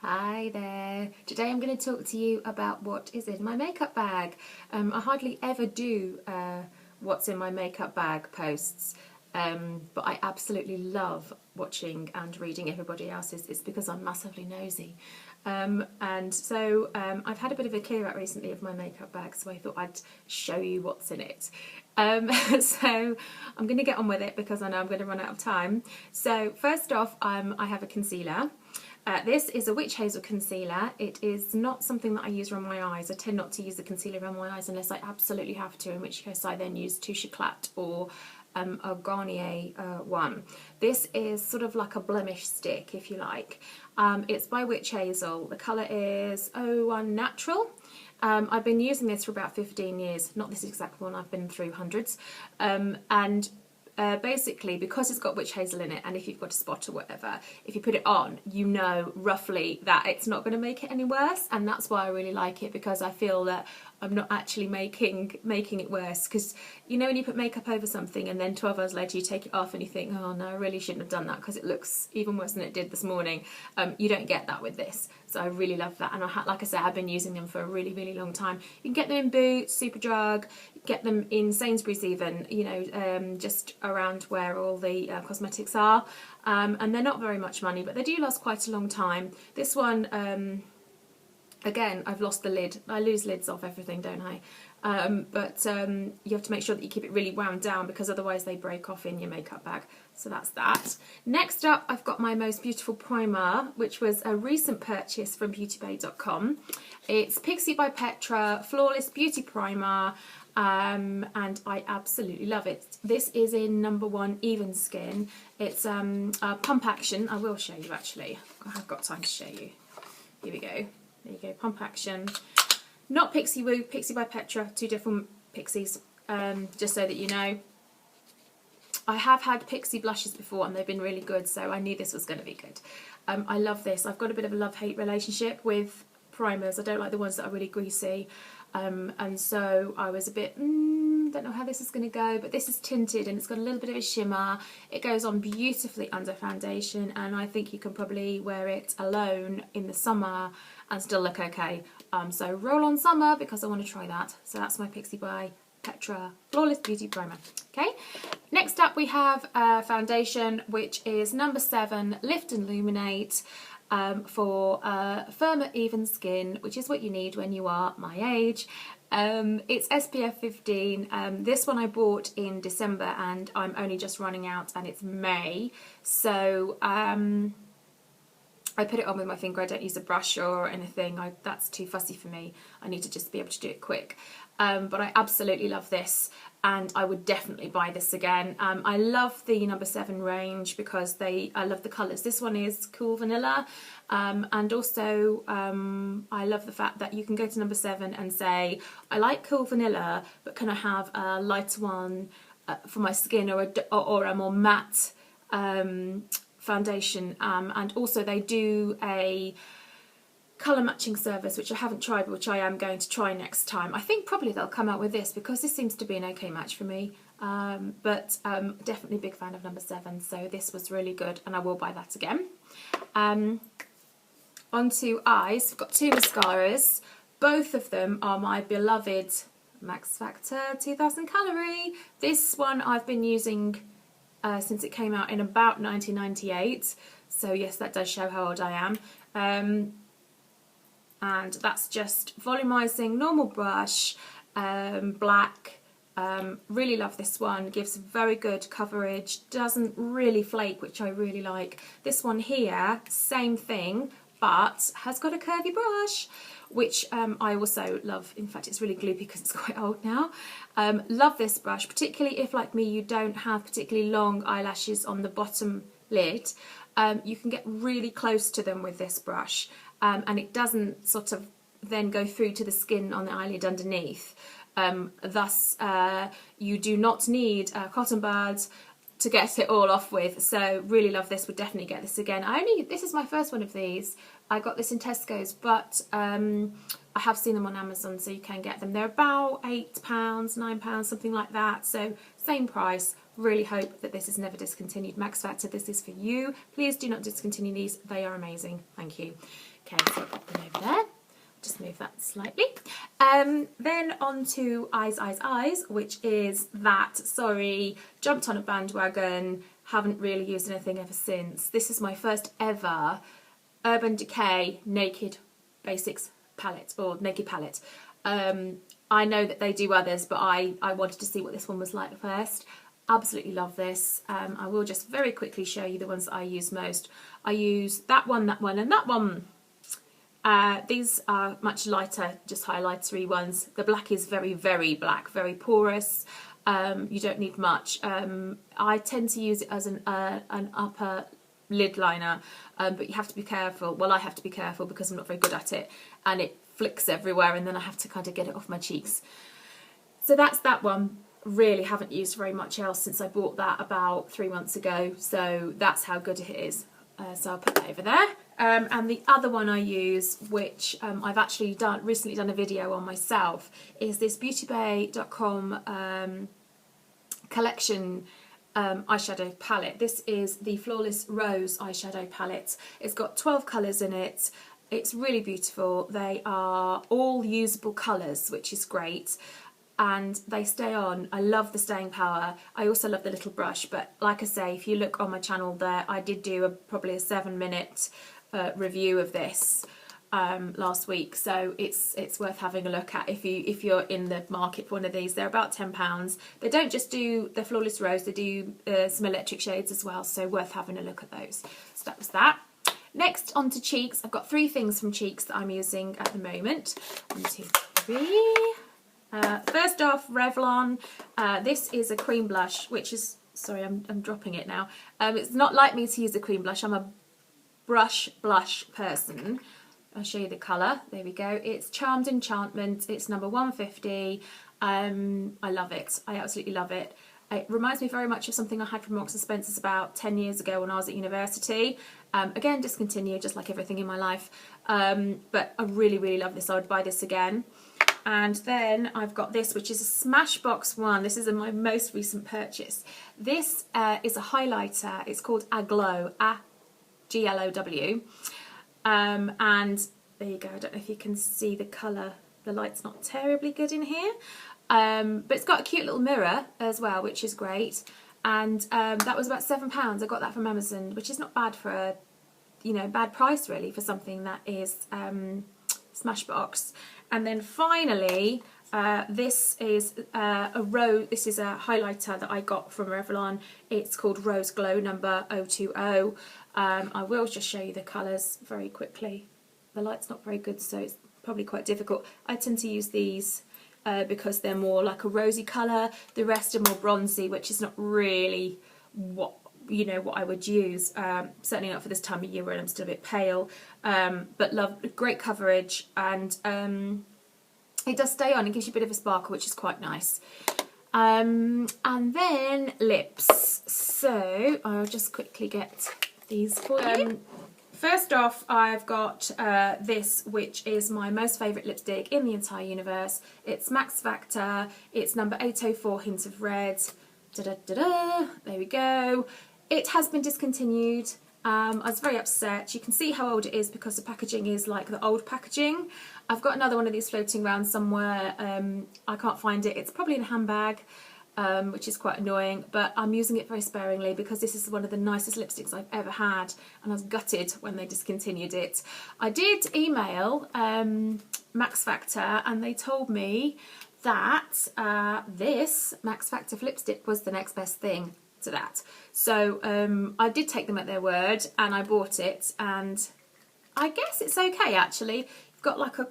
Hi there. Today I'm going to talk to you about what is in my makeup bag. I hardly ever do what's in my makeup bag posts, but I absolutely love watching and reading everybody else's. It's because I'm massively nosy. And so I've had a bit of a clear out recently of my makeup bag, so I thought I'd show you what's in it. So I'm going to get on with it because I know I'm going to run out of time. So first off, I have a concealer. This is a Witch Hazel concealer. It is not something that I use around my eyes. I tend not to use the concealer around my eyes unless I absolutely have to, in which case I then use Touche Éclat or a Garnier one. This is sort of like a blemish stick, if you like. It's by Witch Hazel. The colour is 01 Natural. I've been using this for about 15 years. Not this exact one, I've been through hundreds. Basically, because it's got Witch Hazel in it, and if you've got a spot or whatever, if you put it on, you know roughly that it's not going to make it any worse, and that's why I really like it, because I feel that I'm not actually making it worse. Because you know when you put makeup over something and then 12 hours later you take it off and you think, oh no, I really shouldn't have done that because it looks even worse than it did this morning. You don't get that with this, so I really love that. And like I said, I've been using them for a really long time. You can get them in Boots, Superdrug, get them in Sainsbury's even, you know, just around where all the cosmetics are, and they're not very much money, but they do last quite a long time. This one, again, I've lost the lid. I lose lids off everything, don't I? But you have to make sure that you keep it really wound down, because otherwise they break off in your makeup bag. So that's that. Next up, I've got my Most Beautiful Primer, which was a recent purchase from beautybay.com. It's Pixi by Petra Flawless Beauty Primer. And I absolutely love it. This is in number 1 Even Skin. It's Pump Action. I will show you actually. I have got time to show you. Here we go. There you go. Pump Action. Not Pixi Woo, Pixi by Petra. 2 different Pixies. Just so that you know. I have had Pixi blushes before and they've been really good, so I knew this was going to be good. I love this. I've got a bit of a love-hate relationship with primers. I don't like the ones that are really greasy. And so I was a bit, don't know how this is going to go, but this is tinted and it's got a little bit of a shimmer. It goes on beautifully under foundation, and I think you can probably wear it alone in the summer and still look okay. So roll on summer, because I want to try that. So that's my Pixi by Petra Flawless Beauty Primer. Okay, next up we have foundation, which is number 7 Lift and Luminate. For firmer, even skin, which is what you need when you are my age. It's SPF 15. This one I bought in December and I'm only just running out, and it's May. So I put it on with my finger. I don't use a brush or anything. That's too fussy for me. I need to just be able to do it quick. But I absolutely love this, and I would definitely buy this again. I love the number 7 range because I love the colours. This one is Cool Vanilla, and also I love the fact that you can go to number 7 and say, I like Cool Vanilla, but can I have a lighter one for my skin, or a more matte foundation. And also they do a colour matching service, which I haven't tried, but which I am going to try next time. I think probably they'll come out with this, because this seems to be an okay match for me. But definitely a big fan of number 7, so this was really good and I will buy that again. Onto eyes. I've got 2 mascaras. Both of them are my beloved Max Factor 2000 Calorie. This one I've been using since it came out in about 1998, so yes, that does show how old I am. And that's just volumizing, normal brush, black. Really love this one. Gives very good coverage, doesn't really flake, which I really like. This one here, same thing, but has got a curvy brush, which I also love. In fact, it's really gloopy because it's quite old now. Love this brush, particularly if, like me, you don't have particularly long eyelashes on the bottom lid. You can get really close to them with this brush. And it doesn't sort of then go through to the skin on the eyelid underneath. Thus, you do not need cotton buds to get it all off with. So really love this, would definitely get this again. This is my first one of these. I got this in Tesco's, but I have seen them on Amazon, so you can get them. They're about £8, £9, something like that. So same price, Really hope that this is never discontinued. Max Factor, this is for you. Please do not discontinue these. They are amazing. Thank you. Okay, so I'll pop them over there. Just move that slightly. Then on to Eyes, which is that, sorry, jumped on a bandwagon, haven't really used anything ever since. This is my first ever Urban Decay Naked Basics palette, or Naked palette. I know that they do others, but I wanted to see what this one was like first. Absolutely love this. I will just very quickly show you the ones that I use most. I use that one, and that one. These are much lighter, just highlightery ones. The black is very, very black, very porous. You don't need much. I tend to use it as an upper lid liner, but you have to be careful. Well, I have to be careful because I'm not very good at it, and it flicks everywhere, and then I have to kind of get it off my cheeks. So that's that one. Really haven't used very much else since I bought that about 3 months ago, so that's how good it is. So I'll put that over there. And the other one I use, which I've actually recently done a video on myself, is this beautybay.com collection eyeshadow palette. This is the Flawless Rose eyeshadow palette. It's got 12 colours in it. It's really beautiful. They are all usable colours, which is great. And they stay on. I love the staying power. I also love the little brush, but like I say, if you look on my channel there, I did do probably a 7-minute review of this last week, so it's worth having a look at if you're in the market for one of these. They're about £10. They don't just do the Flawless Rose, they do some electric shades as well, so worth having a look at those. So that was that. Next, on to cheeks. I've got 3 things from cheeks that I'm using at the moment. 1, 2, 3. First off, Revlon. This is a cream blush, which is, sorry, I'm dropping it now. It's not like me to use a cream blush. I'm a brush blush person. I'll show you the colour. There we go. It's Charmed Enchantment. It's number 150. I love it. I absolutely love it. It reminds me very much of something I had from Marks & Spencer's about 10 years ago when I was at university. Again, discontinued, just like everything in my life. But I really, really love this. I would buy this again. And then I've got this, which is a Smashbox one. This is my most recent purchase. This is a highlighter. It's called Aglow, A-G-L-O-W. And there you go. I don't know if you can see the colour. The light's not terribly good in here. But it's got a cute little mirror as well, which is great. And that was about £7. I got that from Amazon, which is not bad for a, bad price really for something that is Smashbox. And then finally, this is a highlighter that I got from Revlon. It's called Rose Glow number 020. I will just show you the colours very quickly. The light's not very good, so it's probably quite difficult. I tend to use these because they're more like a rosy colour. The rest are more bronzy, which is not really what I would use. Certainly not for this time of year when I'm still a bit pale. But love, great coverage, and it does stay on. It gives you a bit of a sparkle, which is quite nice. And then lips. So I'll just quickly get these for you. First off, I've got this, which is my most favourite lipstick in the entire universe. It's Max Factor. It's number 804 Hint of Red. Da-da-da-da. There we go. It has been discontinued. I was very upset. You can see how old it is because the packaging is like the old packaging. I've got another one of these floating around somewhere. I can't find it. It's probably in a handbag, which is quite annoying, but I'm using it very sparingly because this is one of the nicest lipsticks I've ever had, and I was gutted when they discontinued it. I did email Max Factor, and they told me that this Max Factor lipstick was the next best thing to that. So I did take them at their word, and I bought it, and I guess it's okay actually. You've got like a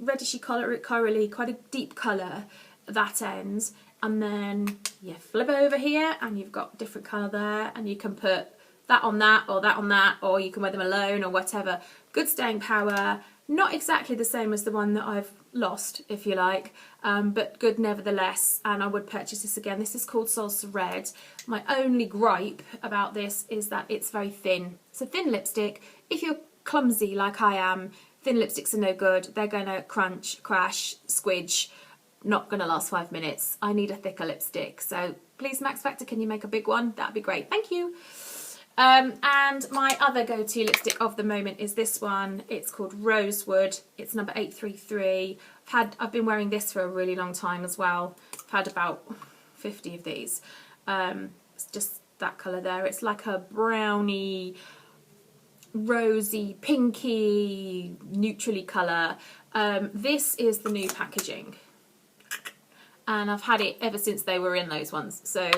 reddishy corally, quite a deep colour at that end, and then you flip over here and you've got different colour there, and you can put that on that, or you can wear them alone or whatever. Good staying power. Not exactly the same as the one that I've lost, if you like, but good nevertheless, and I would purchase this again. This is called Salsa Red. My only gripe about this is that it's very thin. It's a thin lipstick. If you're clumsy like I am, thin lipsticks are no good. They're going to crunch, crash, squidge, not going to last 5 minutes. I need a thicker lipstick, so please, Max Factor, can you make a big one? That'd be great. Thank you. And my other go-to lipstick of the moment is this one. It's called Rosewood. It's number 833. I've been wearing this for a really long time as well. I've had about 50 of these. It's just that colour there. It's like a browny, rosy, pinky, neutrally colour. This is the new packaging. And I've had it ever since they were in those ones. So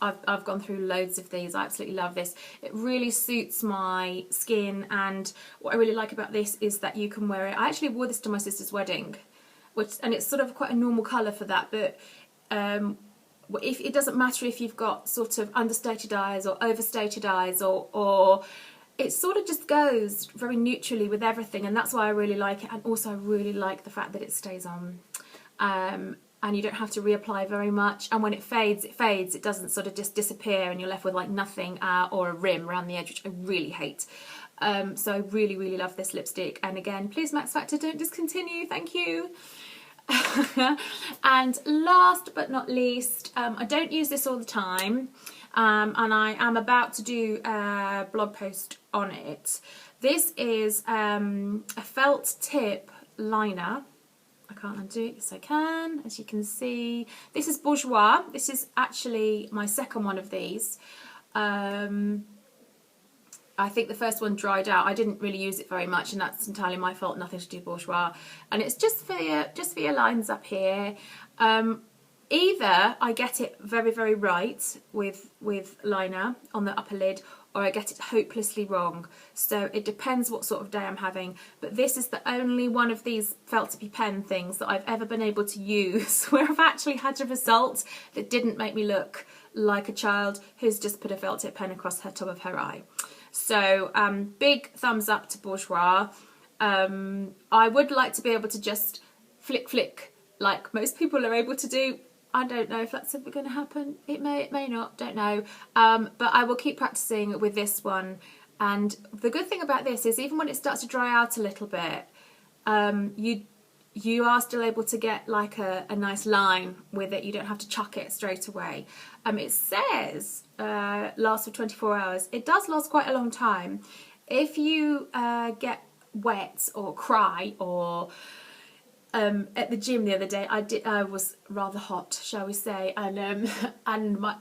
I've gone through loads of these. I absolutely love this. It really suits my skin, and what I really like about this is that you can wear it. I actually wore this to my sister's wedding, and it's sort of quite a normal colour for that, but if it doesn't matter if you've got sort of understated eyes or overstated eyes, or it sort of just goes very neutrally with everything, and that's why I really like it. And also I really like the fact that it stays on. And you don't have to reapply very much, and when it fades, it doesn't sort of just disappear and you're left with like nothing or a rim around the edge, which I really hate. So I really, really love this lipstick, and again, please Max Factor, don't discontinue, thank you. And last but not least, I don't use this all the time, and I am about to do a blog post on it. This is a felt tip liner. I can't undo it, yes I can, as you can see. This is Bourjois. This is actually my second one of these. I think the first one dried out. I didn't really use it very much, and that's entirely my fault, nothing to do with Bourjois. And it's just for your lines up here. Either I get it very, very right with liner on the upper lid, or I get it hopelessly wrong. So it depends what sort of day I'm having. But this is the only one of these felt tippy pen things that I've ever been able to use where I've actually had a result that didn't make me look like a child who's just put a felt tip pen across her top of her eye. So big thumbs up to Bourjois. I would like to be able to just flick like most people are able to do. I don't know if that's ever going to happen. It may not, don't know. But I will keep practicing with this one. And the good thing about this is even when it starts to dry out a little bit, you are still able to get like a nice line with it. You don't have to chuck it straight away. It says lasts for 24 hours. It does last quite a long time. If you get wet or cry, or at the gym the other day, I was rather hot, shall we say, and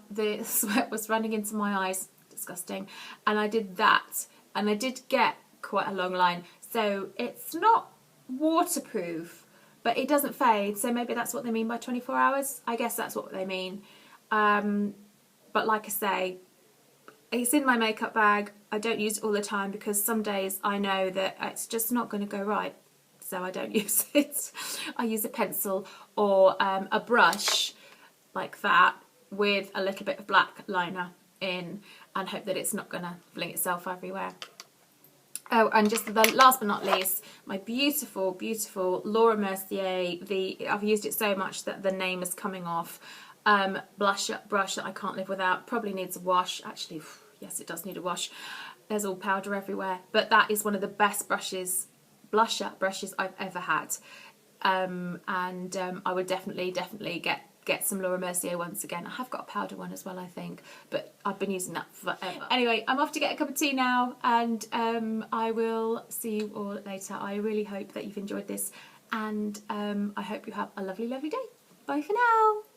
the sweat was running into my eyes, disgusting, and I did that, and I did get quite a long line. So it's not waterproof, but it doesn't fade, so maybe that's what they mean by 24 hours. I guess that's what they mean. But like I say, it's in my makeup bag. I don't use it all the time because some days I know that it's just not going to go right. So I don't use it. I use a pencil or a brush like that with a little bit of black liner in, and hope that it's not going to fling itself everywhere. Oh, and just the last but not least, my beautiful, beautiful Laura Mercier. I've used it so much that the name is coming off. Brush that I can't live without. Probably needs a wash. Actually, yes, it does need a wash. There's all powder everywhere. But that is one of the best blusher brushes I've ever had, and I would definitely get some Laura Mercier once again. I have got a powder one as well, I think, but I've been using that forever. Anyway, I'm off to get a cup of tea now, and I will see you all later. I really hope that you've enjoyed this, and I hope you have a lovely, lovely day. Bye for now.